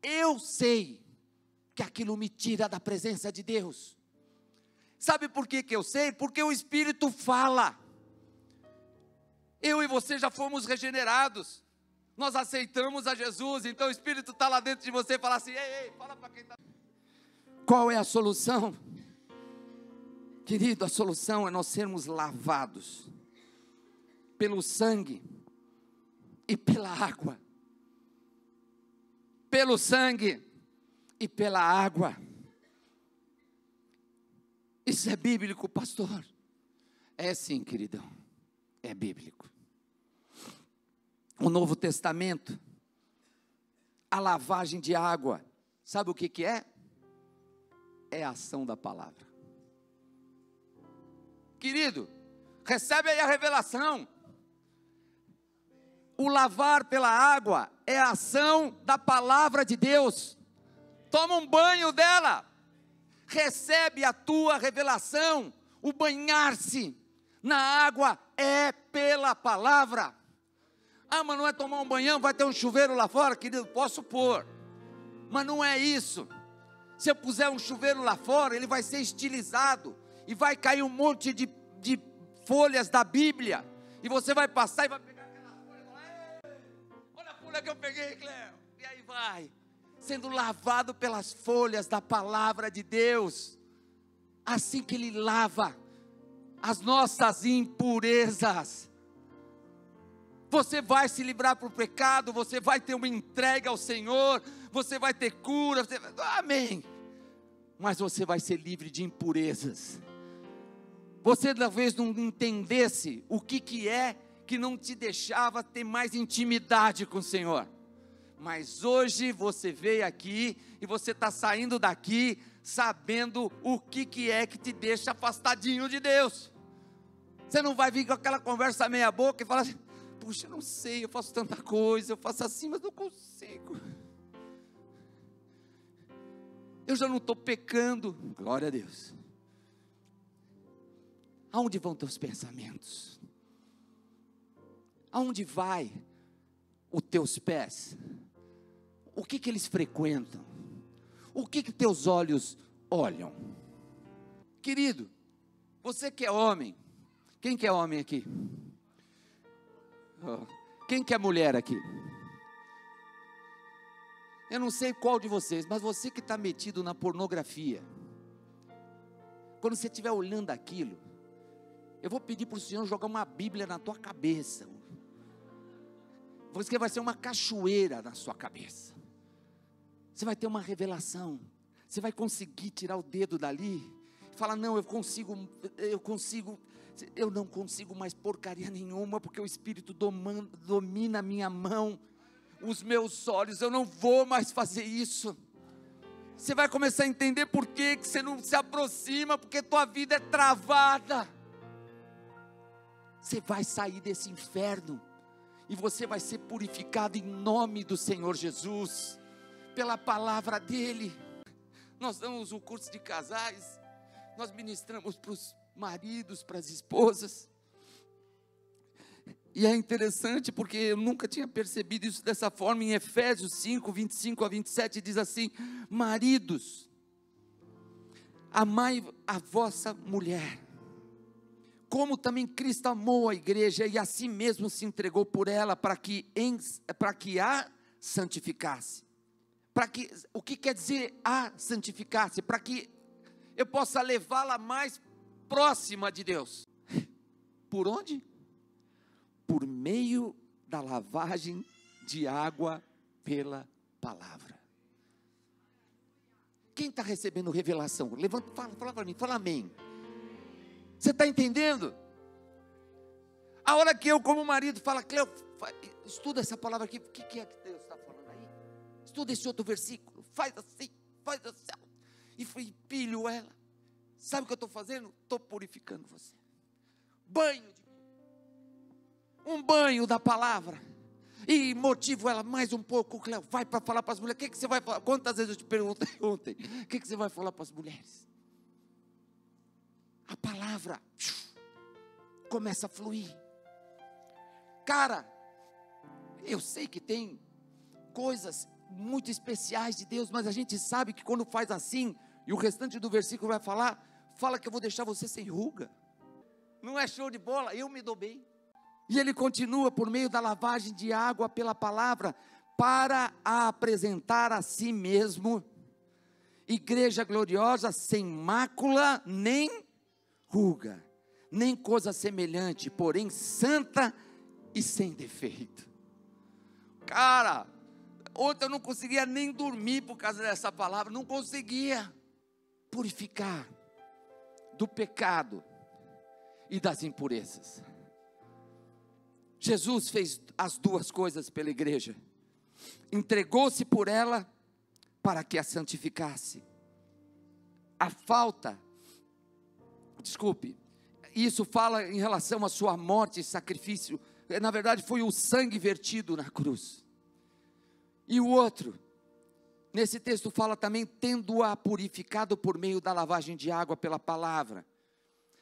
Eu sei que aquilo me tira da presença de Deus. Sabe por que eu sei? Porque o Espírito fala. Eu e você já fomos regenerados. Nós aceitamos a Jesus, então o Espírito está lá dentro de você e fala assim, ei, fala para quem está... Qual é a solução? Querido, a solução é nós sermos lavados pelo sangue e pela água. Pelo sangue e pela água. Isso é bíblico, pastor? É sim, queridão, é bíblico. O Novo Testamento, a lavagem de água Sabe o que que é? É a ação da palavra. Querido, recebe aí a revelação. O lavar pela água é a ação da palavra de Deus. Toma um banho dela. Recebe a tua revelação. O banhar-se na água é pela palavra. Ah, mas não é tomar um banhão, vai ter um chuveiro lá fora? Querido, posso pôr. Mas não é isso. Se eu puser um chuveiro lá fora, ele vai ser estilizado. E vai cair um monte de folhas da Bíblia. E você vai passar e vai pegar aquela folha e falar: olha a folha que eu peguei, Cléo. E aí vai, sendo lavado pelas folhas da palavra de Deus. Assim que Ele lava as nossas impurezas. Você vai se livrar para o pecado, você vai ter uma entrega ao Senhor, você vai ter cura, amém. Mas você vai ser livre de impurezas. Você talvez não entendesse o que é que não te deixava ter mais intimidade com o Senhor. Mas hoje você veio aqui e você está saindo daqui sabendo o que é que te deixa afastadinho de Deus. Você não vai vir com aquela conversa meia boca e falar assim: puxa, eu não sei, eu faço tanta coisa, eu faço assim, mas não consigo. Eu já não estou pecando. Glória a Deus. Aonde vão teus pensamentos? Aonde vai os teus pés? O que eles frequentam? O que teus olhos olham? Querido, você que é homem, quem que é homem aqui? Quem que é mulher aqui? Eu não sei qual de vocês, mas você que está metido na pornografia, quando você estiver olhando aquilo, eu vou pedir para o Senhor jogar uma Bíblia na tua cabeça. Porque vai ser uma cachoeira na sua cabeça. Você vai ter uma revelação. Você vai conseguir tirar o dedo dali e falar: não, eu não consigo mais porcaria nenhuma, porque o Espírito domina a minha mão, os meus olhos, eu não vou mais fazer isso. Você vai começar a entender por que você não se aproxima, porque tua vida é travada. Você vai sair desse inferno e você vai ser purificado em nome do Senhor Jesus, pela palavra dEle. Nós damos um curso de casais, nós ministramos para os maridos, para as esposas, e é interessante porque eu nunca tinha percebido isso dessa forma. Em Efésios 5, 25 a 27 diz assim: maridos, amai a vossa mulher, como também Cristo amou a igreja e a si mesmo se entregou por ela, para que a santificasse. O que quer dizer a santificasse? Para que eu possa levá-la mais próxima de Deus. Por onde? Por meio da lavagem de água pela palavra. Quem está recebendo revelação? Levanta, fala para mim, fala amém. Você está entendendo? A hora que eu, como marido, falo: Cleo, estuda essa palavra aqui, o que é que Deus está falando aí? Estuda esse outro versículo, faz assim, e pilho ela. Sabe o que eu estou fazendo? Estou purificando você. Um banho da palavra, e motivo ela mais um pouco. Cleo, vai para falar para as mulheres. O que você vai falar? Quantas vezes eu te perguntei ontem, o que você vai falar para as mulheres? A palavra começa a fluir. Cara, eu sei que tem coisas muito especiais de Deus, mas a gente sabe que quando faz assim, e o restante do versículo vai fala que eu vou deixar você sem ruga. Não é show de bola? Eu me dou bem. E ele continua: por meio da lavagem de água pela palavra, para a apresentar a si mesmo, igreja gloriosa, sem mácula, nem ruga, nem coisa semelhante, porém santa e sem defeito. Cara, ontem eu não conseguia nem dormir por causa dessa palavra, não conseguia purificar do pecado e das impurezas. Jesus fez as duas coisas pela igreja, entregou-se por ela para que a santificasse. Isso fala em relação à sua morte e sacrifício. Na verdade, foi o sangue vertido na cruz. E o outro, nesse texto fala também, tendo-a purificado por meio da lavagem de água pela palavra.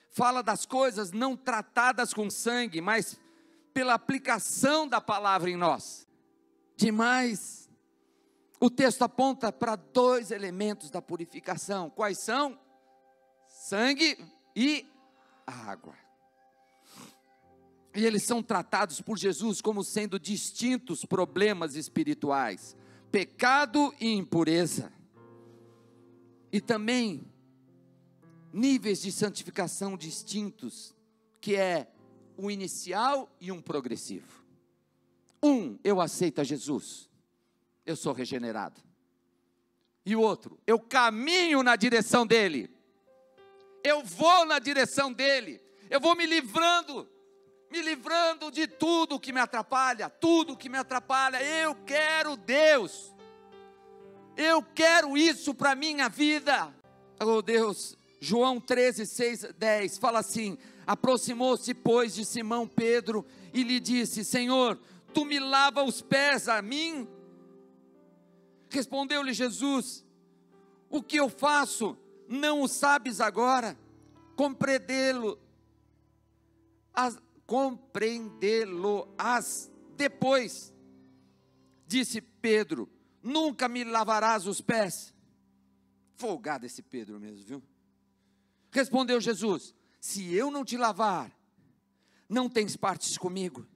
Fala das coisas não tratadas com sangue, mas pela aplicação da palavra em nós. Demais, o texto aponta para 2 elementos da purificação. Quais são? Sangue e água. E eles são tratados por Jesus como sendo distintos problemas espirituais: pecado e impureza. E também níveis de santificação distintos, que é um inicial e um progressivo. Eu aceito a Jesus, eu sou regenerado. E o outro, eu caminho na direção dele, eu vou na direção dele, eu vou me livrando de tudo que me atrapalha, eu quero Deus, eu quero isso para a minha vida. Oh Deus, João 13, 6, 10, fala assim: aproximou-se, pois, de Simão Pedro, e lhe disse: Senhor, tu me lava os pés a mim? Respondeu-lhe Jesus: o que eu faço, não o sabes agora? Compreendê-lo-ás depois. Disse Pedro: nunca me lavarás os pés? Folgado esse Pedro mesmo, viu? Respondeu Jesus: se eu não te lavar, não tens partes comigo.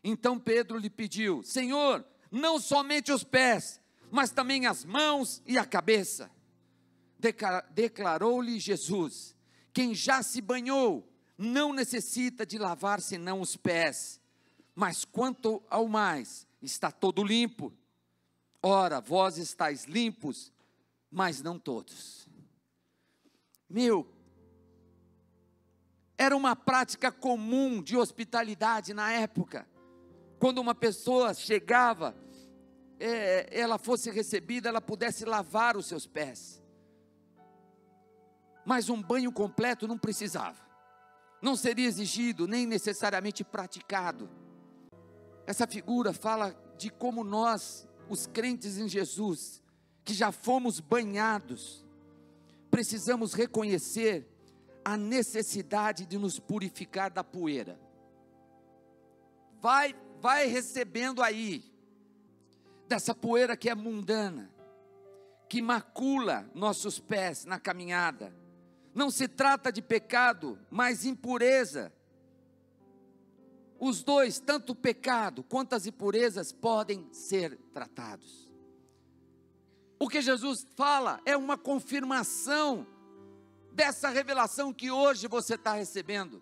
Então Pedro lhe pediu: Senhor, não somente os pés, mas também as mãos e a cabeça. Declarou-lhe Jesus: quem já se banhou não necessita de lavar senão os pés, mas quanto ao mais, está todo limpo. Ora, vós estáis limpos, mas não todos. Era uma prática comum de hospitalidade na época. Quando uma pessoa chegava, ela fosse recebida, ela pudesse lavar os seus pés. Mas um banho completo não precisava. Não seria exigido, nem necessariamente praticado. Essa figura fala de como nós, os crentes em Jesus, que já fomos banhados, precisamos reconhecer a necessidade de nos purificar da poeira. Vai recebendo aí, dessa poeira que é mundana, que macula nossos pés na caminhada. Não se trata de pecado, mas impureza. Os dois, tanto o pecado quanto as impurezas, podem ser tratados. O que Jesus fala é uma confirmação dessa revelação que hoje você está recebendo.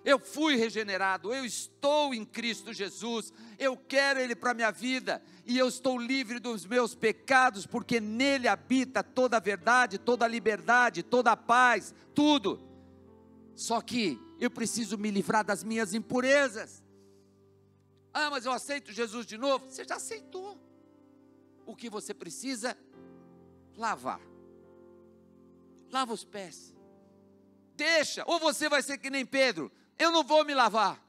Eu fui regenerado, eu estou em Cristo Jesus, eu quero Ele para a minha vida, e eu estou livre dos meus pecados, porque nele habita toda a verdade, toda a liberdade, toda a paz, tudo. Só que eu preciso me livrar das minhas impurezas. Ah, mas eu aceito Jesus de novo. Você já aceitou. O que você precisa? Lavar. Lava os pés. Deixa, ou você vai ser que nem Pedro: eu não vou me lavar,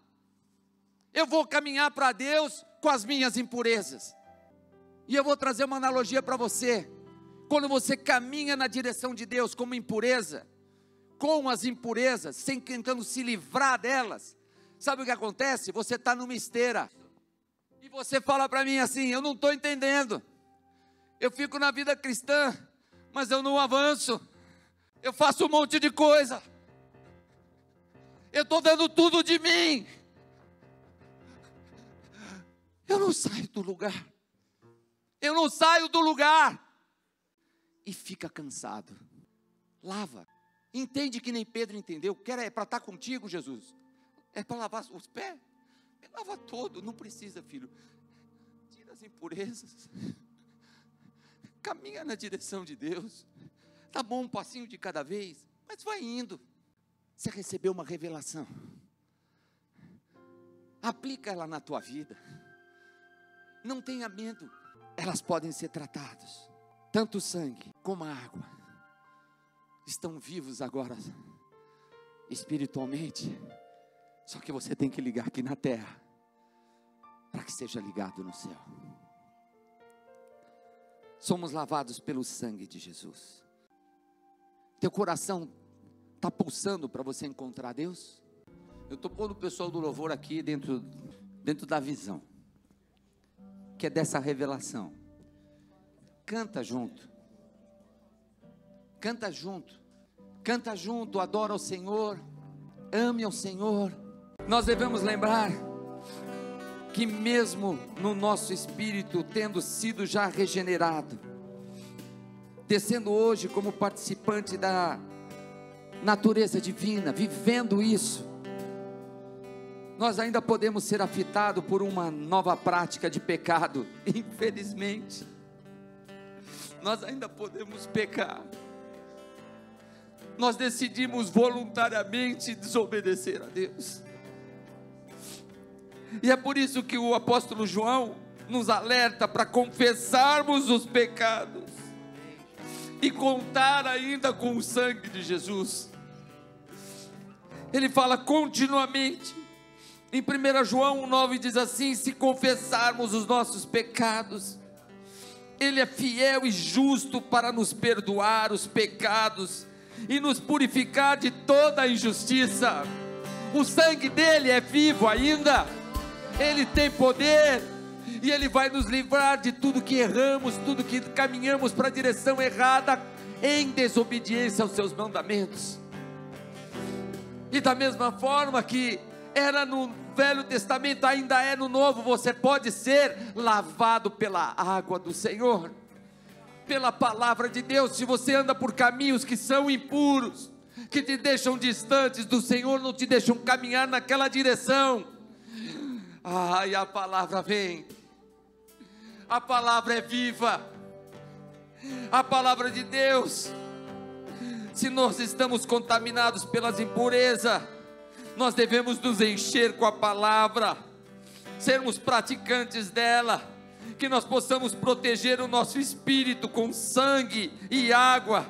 eu vou caminhar para Deus com as minhas impurezas. E eu vou trazer uma analogia para você. Quando você caminha na direção de Deus com impureza, com as impurezas, sem tentando se livrar delas, sabe o que acontece? Você está numa esteira, e você fala para mim assim: eu não estou entendendo, eu fico na vida cristã, mas eu não avanço, eu faço um monte de coisa, eu estou dando tudo de mim, eu não saio do lugar, e fica cansado. Lava, entende que nem Pedro entendeu, é para estar contigo, Jesus, é para lavar os pés, lava todo, não precisa, filho, tira as impurezas, caminha na direção de Deus, tá bom, um passinho de cada vez, mas vai indo. Você recebeu uma revelação, aplica ela na tua vida, não tenha medo, elas podem ser tratadas. tanto o sangue como a água estão vivos agora espiritualmente, só que você tem que ligar aqui na terra, para que seja ligado no céu. Somos lavados pelo sangue de Jesus. Teu coração está pulsando para você encontrar Deus? Eu estou pondo o pessoal do louvor aqui dentro da visão, que é dessa revelação. Canta junto, canta junto, canta junto, adora ao Senhor, ame ao Senhor. Nós devemos lembrar que mesmo no nosso espírito, tendo sido já regenerado, descendo hoje como participante da natureza divina, vivendo isso, nós ainda podemos ser afetados por uma nova prática de pecado. Infelizmente, nós ainda podemos pecar. Nós decidimos voluntariamente desobedecer a Deus. E é por isso que o apóstolo João nos alerta para confessarmos os pecados e contar ainda com o sangue de Jesus. Ele fala continuamente, em 1 João 9 diz assim: se confessarmos os nossos pecados, Ele é fiel e justo para nos perdoar os pecados e nos purificar de toda a injustiça. O sangue dele é vivo ainda, ele tem poder, e ele vai nos livrar de tudo que erramos, tudo que caminhamos para a direção errada, em desobediência aos seus mandamentos. E da mesma forma que era no Velho Testamento, ainda é no Novo, você pode ser lavado pela água do Senhor, pela palavra de Deus. Se você anda por caminhos que são impuros, que te deixam distantes do Senhor, não te deixam caminhar naquela direção, e a palavra vem, a palavra é viva, a palavra de Deus. Se nós estamos contaminados pelas impurezas, nós devemos nos encher com a palavra, sermos praticantes dela, que nós possamos proteger o nosso espírito com sangue e água,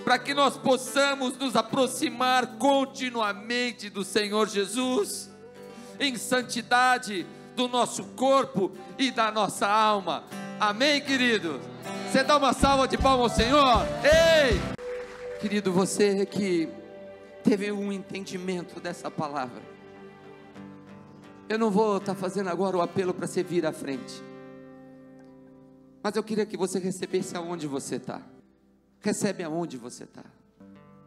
para que nós possamos nos aproximar continuamente do Senhor Jesus, em santidade do nosso corpo e da nossa alma. Amém, querido? Você dá uma salva de palmas ao Senhor? Ei! Querido, você que teve um entendimento dessa palavra, eu não vou estar fazendo agora o apelo para você vir à frente, mas eu queria que você recebesse aonde você está. Recebe aonde você está,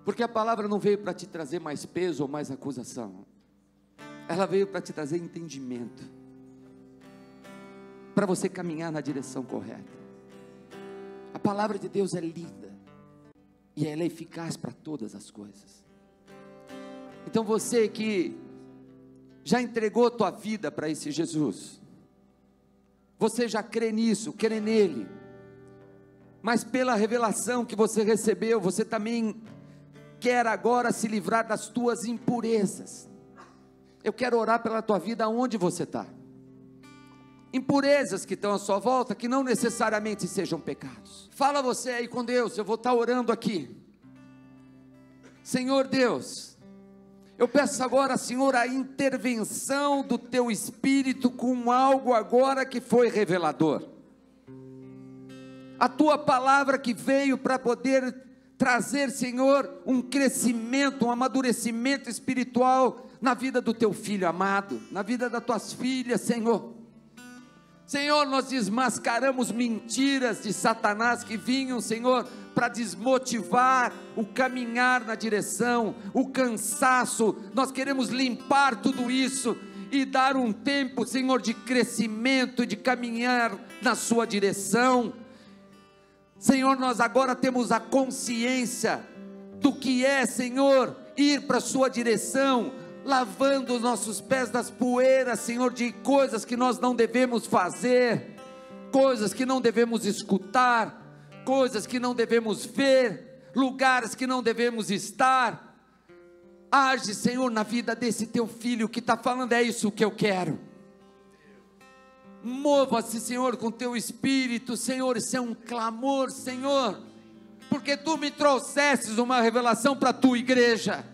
porque a palavra não veio para te trazer mais peso ou mais acusação, ela veio para te trazer entendimento, para você caminhar na direção correta. A palavra de Deus é linda, e ela é eficaz para todas as coisas. Então você que já entregou a tua vida para esse Jesus, você já crê nisso, crê nele, mas pela revelação que você recebeu, você também quer agora se livrar das tuas impurezas. Eu quero orar pela tua vida aonde você está. Impurezas que estão à sua volta, que não necessariamente sejam pecados. Fala você aí com Deus, eu vou estar orando aqui. Senhor Deus, eu peço agora, Senhor, a intervenção do teu Espírito com algo agora que foi revelador. A tua palavra que veio para poder trazer, Senhor, um crescimento, um amadurecimento espiritual na vida do teu filho amado, na vida das tuas filhas, Senhor. Senhor, nós desmascaramos mentiras de Satanás que vinham, Senhor, para desmotivar o caminhar na direção, o cansaço. Nós queremos limpar tudo isso e dar um tempo, Senhor, de crescimento, de caminhar na sua direção. Senhor, nós agora temos a consciência do que é, Senhor, ir para a sua direção, lavando os nossos pés das poeiras, Senhor, de coisas que nós não devemos fazer, coisas que não devemos escutar, coisas que não devemos ver, lugares que não devemos estar. Age, Senhor, na vida desse teu filho que está falando: é isso que eu quero. Mova-se, Senhor, com teu Espírito, Senhor, isso é um clamor, Senhor, porque tu me trouxestes uma revelação para a tua igreja,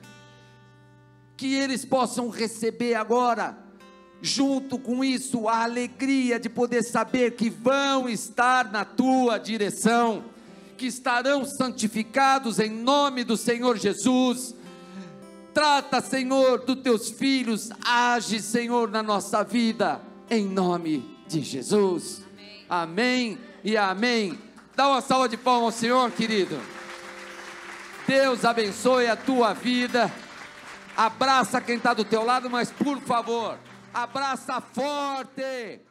que eles possam receber agora, junto com isso, a alegria de poder saber que vão estar na tua direção, que estarão santificados em nome do Senhor Jesus. Trata, Senhor, dos teus filhos, age, Senhor, na nossa vida, em nome de Jesus. Amém, amém e amém. Dá uma salva de palmas ao Senhor, querido. Deus abençoe a tua vida. Abraça quem está do teu lado, mas por favor, abraça forte.